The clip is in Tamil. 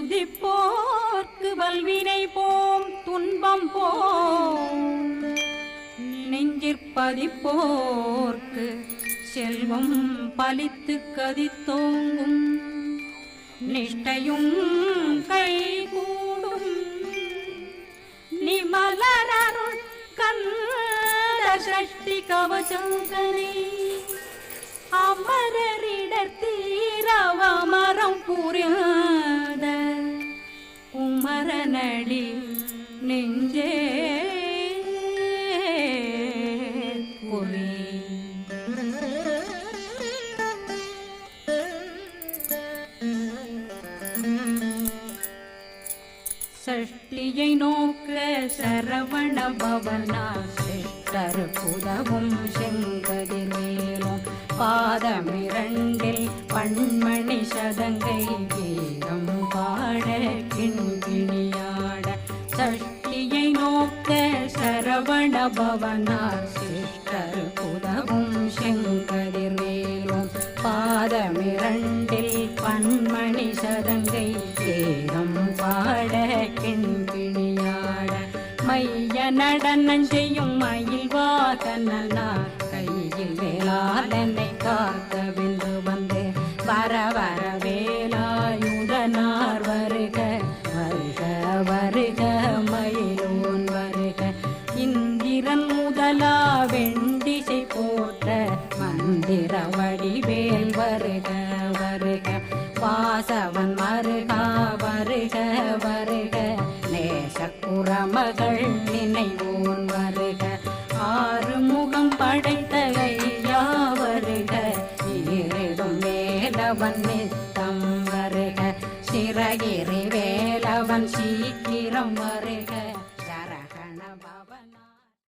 துதிப்போர்க்கு வல்வினை போம் துன்பம் போம் நெஞ்சிற்பதிப்போர்க்கு செல்வம் பலித்து கதித்தோங்கும் நிஷ்டையும் கைகூடும் நிமலரருள் கந்த சஷ்டி கவசங்கனை அமரரிடத்தீரவமரம் புரியாத குமரனடி நெஞ்சே குறி சஷ்டியை நோக்க சரவண பவனா சிஷ்டர் புதவும் செங்கதிர்வேலும் பாதமிரண்டில் பண்மணி சதங்கை கீதம் பாட கிண்கிணியாட சஷ்டியை நோக்க சரவண பவனா சிஷ்டர் புதவும் செங்கதிர்வேலும் பாதமிரண்டில் பண்மணி சதங்கை கீதம் பாட கிண்கிணியாட மைய நடனம் செய்யும் மயில் வாகனனா கையில் வேளாளனை காக்க வென்று வந்து வர வர வேலாயுதனார் வருக வருக வருக மயிலோன் வருக இந்திரன் முதலா வெண்டிசை போட்ட மந்திர வடிவேல் வருக வருக வாசவன் மருகா வருக வருக நேசக்குறமகள் நினைவோன் வருக ஆறுமுகம் படைத்த ஐயா வருக ஈரிடும் வேலவன் நித்தம் வருக சிறகிரி வேலவன் சீக்கிரம் வருக சரகண பவனா